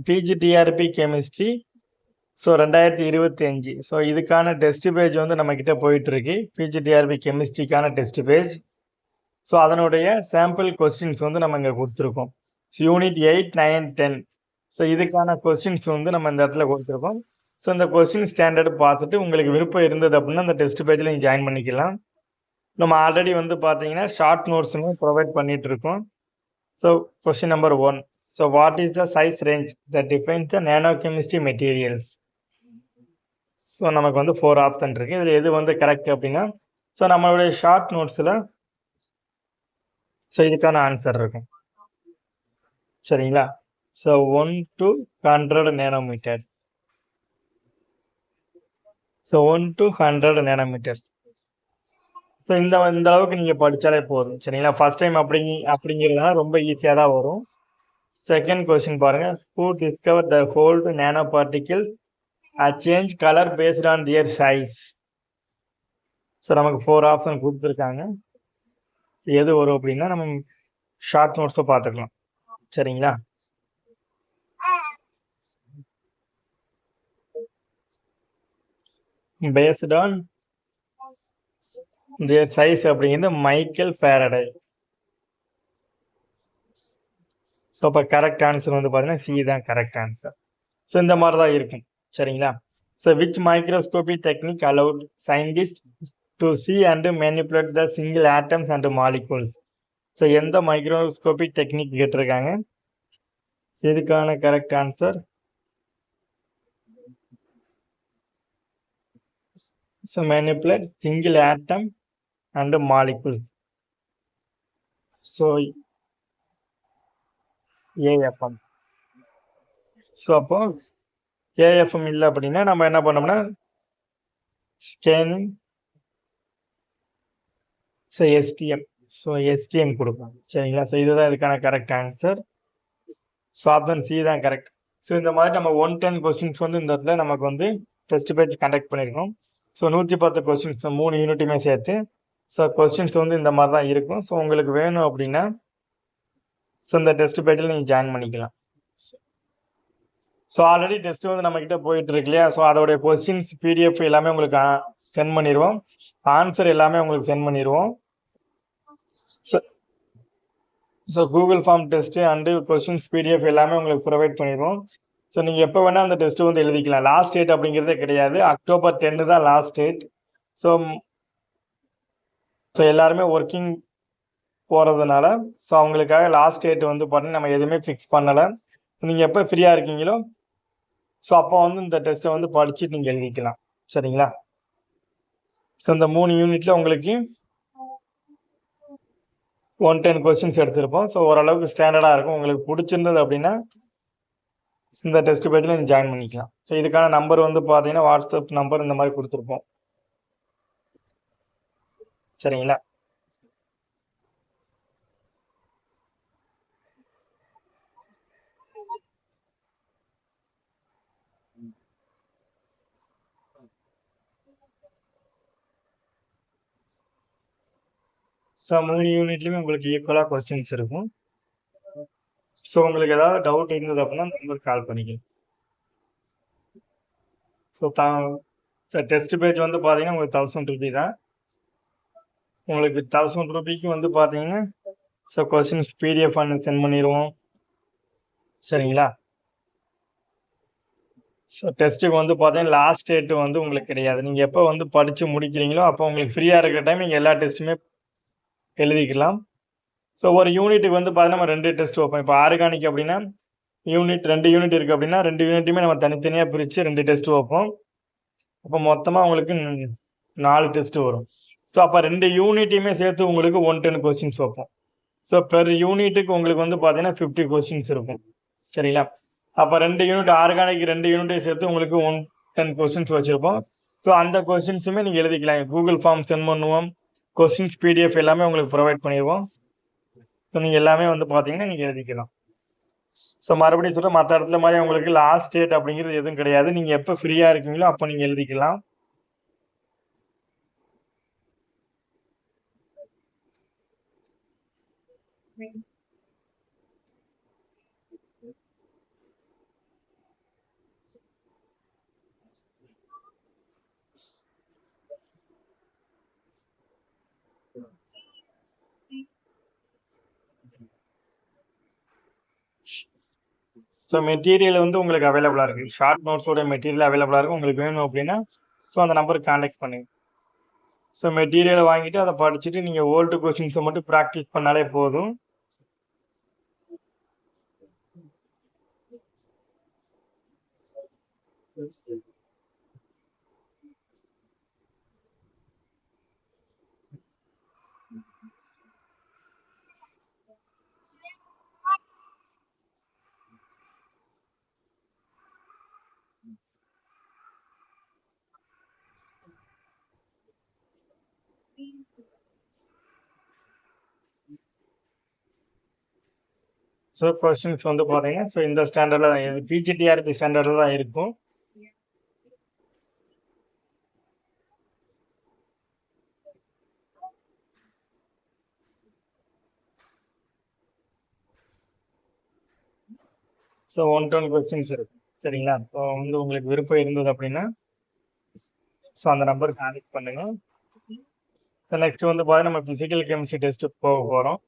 PGTRB chemistry. So 2025. So இதுக்கான test page வந்து நம்மக்கிட்ட போயிட்டுருக்கு. பிஜிடிஆர்பி கெமிஸ்ட்ரிக்கான டெஸ்ட் பேஜ். ஸோ அதனுடைய சாம்பிள் கொஸ்டின்ஸ் வந்து நம்ம இங்கே கொடுத்துருக்கோம். யூனிட் 8, 9, 10. ஸோ இதுக்கான கொஸ்டின்ஸ் வந்து நம்ம இந்த இடத்துல கொடுத்துருக்கோம். ஸோ இந்த கொஸ்டின் ஸ்டாண்டர்டு பார்த்துட்டு உங்களுக்கு விருப்பம் இருந்தது அப்படின்னா அந்த டெஸ்ட் பேஜில் நீங்கள் ஜாயின் பண்ணிக்கலாம். நம்ம ஆல்ரெடி வந்து பார்த்தீங்கன்னா ஷார்ட் நோட்ஸுமே ப்ரொவைட் பண்ணிட்டு இருக்கோம். So question number 1. So what is the size range that defines the nano chemistry materials? So நமக்கு வந்து 4 ஆப்ஷன் இருக்குது. இதில் எது வந்து கரெக்ட் அப்படின்னா ஸோ நம்மளுடைய ஷார்ட் நோட்ஸில் ஸோ இதுக்கான ஆன்சர் இருக்கும். சரிங்களா? So 1 to 100 nanometre. So 1 to 100 nanometres. So இந்த அளவுக்கு நீங்கள் படித்தாலே போதும். சரிங்களா? ஃபர்ஸ்ட் டைம் அப்படிங்கிறதுனால ரொம்ப ஈஸியாக தான் வரும். செகண்ட் கொஸ்டின் பாருங்கள். Who discover the hold nano particles change colour based on their size? So நமக்கு 4 ஆப்ஷன் கொடுத்துருக்காங்க. எது வரும் அப்படின்னா நம்ம ஷார்ட் நோட்ஸை பார்த்துக்கலாம். சரிங்களா? பேஸ்ட் ஆன் தியர் சைஸ் அப்படிங்கிறது மைக்கேல் ஃபாரடே. ஸோ அப்போ கரெக்ட் ஆன்சர் வந்து பார்த்தீங்கன்னா சி தான் கரெக்ட் ஆன்சர். ஸோ இந்த மாதிரி தான் இருக்கும். சரிங்களா? So which microscopy technique allowed scientist to see and manipulate the single atoms and molecules? So எந்த மைக்ரோஸ்கோபி டெக்னிக் கேட்டிருக்காங்க? இதுக்கான correct answer so manipulate single atom and molecules. So AFM. So அப்போ AFM இல்லை அப்படின்னா நம்ம என்ன பண்ணோம்னா scanning. So STM. So STM கொடுப்போம். சரிங்களா? ஸோ இதுதான் இதுக்கான correct answer. So option C தான் கரெக்ட். ஸோ இந்த மாதிரி நம்ம 110 கொஸ்டின்ஸ் வந்து இந்த இடத்துல நமக்கு வந்து டெஸ்ட் பேஜ் கண்டக்ட் பண்ணியிருக்கோம். ஸோ 110 கொஸ்டின்ஸ் 3 யூனிட்டுமே சேர்த்து. ஸோ கொஸ்டின்ஸ் வந்து இந்த மாதிரி தான் இருக்கும். ஸோ உங்களுக்கு வேணும் அப்படின்னா ஸோ இந்த டெஸ்ட் பேஜில் நீங்கள் ஜாயின் பண்ணிக்கலாம். ஸோ ஆல்ரெடி டெஸ்ட் வந்து நம்மக்கிட்ட போயிட்டு இருக்கு இல்லையா? ஸோ அதோடைய கொஸ்டின்ஸ் பிடிஎஃப் எல்லாமே உங்களுக்கு சென்ட் பண்ணிடுவோம். ஆன்சர் எல்லாமே உங்களுக்கு சென்ட் பண்ணிடுவோம். So Google form test and questions PDF எல்லாமே உங்களுக்கு ப்ரொவைட் பண்ணிடுவோம். ஸோ நீங்கள் எப்போ வேணால் அந்த டெஸ்ட்டு வந்து எழுதிக்கலாம். லாஸ்ட் டேட் அப்படிங்கிறதே கிடையாது. October 10 தான் லாஸ்ட் டேட். ஸோ எல்லாருமே ஒர்க்கிங் போகிறதுனால ஸோ அவங்களுக்காக லாஸ்ட் டேட் வந்து பார்த்தீங்கன்னா நம்ம எதுவுமே ஃபிக்ஸ் பண்ணலை. நீங்கள் எப்போ ஃப்ரீயாக இருக்கீங்களோ ஸோ அப்போ வந்து இந்த டெஸ்ட்டை வந்து படிச்சுட்டு நீங்கள் எழுதிக்கலாம். சரிங்களா? ஸோ இந்த 3 யூனிட்டில் உங்களுக்கு 110 கொஸ்டின்ஸ் எடுத்திருப்போம். ஸோ ஓரளவுக்கு ஸ்டாண்டர்டாக இருக்கும். உங்களுக்கு பிடிச்சிருந்தது அப்படின்னா இந்த டெஸ்ட் பேஜில் நீங்கள் ஜாயின் பண்ணிக்கலாம். ஸோ இதுக்கான நம்பர் வந்து பார்த்தீங்கன்னா வாட்ஸ்அப் நம்பர் இந்த மாதிரி கொடுத்துருப்போம். சரிங்களா? ஸோ 3 யூனிட்லையுமே உங்களுக்கு ஈக்குவலாக கொஸ்டின்ஸ் இருக்கும். ஸோ உங்களுக்கு ஏதாவது டவுட் இருந்தது அப்படின்னா நம்பருக்கு கால் பண்ணிக்கலாம். ஸோ டெஸ்ட் பேஜ் வந்து பார்த்தீங்கன்னா உங்களுக்கு 1000 ரூபி தான். உங்களுக்கு 1000 ரூபிக்கு வந்து பார்த்தீங்கன்னா ஸோ கொஸ்டின்ஸ் பிடிஎஃப் சென்ட் பண்ணிடுவோம். சரிங்களா? ஸோ டெஸ்ட்டுக்கு வந்து பார்த்தீங்கன்னா லாஸ்ட் டேட்டு வந்து உங்களுக்கு கிடையாது. நீங்கள் எப்போ வந்து படித்து முடிக்கிறீங்களோ அப்போ உங்களுக்கு ஃப்ரீயாக இருக்கிற டைம் நீங்கள் எல்லா டெஸ்ட்டுமே எழுதிக்கலாம். ஸோ ஒரு யூனிட்டுக்கு வந்து பார்த்தீங்கன்னா நம்ம 2 டெஸ்ட் வைப்போம். இப்போ ஆர்கானிக் அப்படின்னா 2 யூனிட் இருக்குது அப்படின்னா 2 யூனிட்டுமே நம்ம தனித்தனியாக பிரித்து 2 டெஸ்ட் வைப்போம். அப்போ மொத்தமாக உங்களுக்கு 4 டெஸ்ட் வரும். ஸோ அப்போ 2 யூனிட்டையுமே சேர்த்து உங்களுக்கு 110 கொஸ்டின்ஸ் வைப்போம். ஸோ பெர் யூனிட்டுக்கு உங்களுக்கு வந்து பார்த்தீங்கன்னா 50 கொஸ்டின்ஸ் இருக்கும். சரிங்களா? அப்போ 2 யூனிட் ஆர்கானிக் 2 யூனிட்டையும் சேர்த்து உங்களுக்கு 110 கொஸ்டின்ஸ் வச்சுருப்போம். ஸோ அந்த கொஸ்டின்ஸுமே நீங்கள் எழுதிக்கலாம். கூகுள் ஃபார்ம் சென்ட் பண்ணுவோம். கொஸ்டின்ஸ் பிடிஎஃப் எல்லாமே உங்களுக்கு ப்ரொவைட் பண்ணிடுவோம். ஸோ நீங்கள் எல்லாமே வந்து பார்த்தீங்கன்னா நீங்கள் எழுதிக்கலாம். ஸோ மறுபடியும் சொல்ல மற்ற இடத்துல மாதிரி உங்களுக்கு லாஸ்ட் டேட் அப்படிங்கிறது எதுவும் கிடையாது. நீங்கள் எப்போ ஃப்ரீயாக இருக்கீங்களோ அப்போ நீங்கள் எழுதிக்கலாம். ஸோ மெட்டீரியல் வந்து உங்களுக்கு அவைலபிளாக இருக்குது. ஷார்ட் நோட்ஸோட மெட்டீரியல் அவைலபிளாக இருக்கும். உங்களுக்கு வேணும் அப்படின்னா ஸோ அந்த நம்பருக்கு கான்டாக்ட் பண்ணுங்க. ஸோ மெட்டீரியலை வாங்கிட்டு அதை படிச்சுட்டு நீங்கள் ஓல்டு கொஸ்டின்ஸை மட்டும் ப்ராக்டிஸ் பண்ணாலே போதும். ஸோ கொஸ்டின்ஸ் வந்து பார்த்தீங்கன்னா ஸோ இந்த ஸ்டாண்டர்டில் பிஜிடிஆர்பி ஸ்டாண்டர்டில் தான் இருக்கும். ஸோ 110 கொஸ்டின்ஸ் இருக்கு சரிங்களா. ஸோ வந்து உங்களுக்கு விருப்பம் இருந்தது அப்படின்னா ஸோ அந்த நம்பருக்கு கான்டாக்ட் பண்ணுங்க. ஸோ நெக்ஸ்ட் வந்து பார்த்தீங்கன்னா நம்ம ஃபிசிக்கல் கெமிஸ்ட்ரி டெஸ்ட்டு போக போகிறோம்.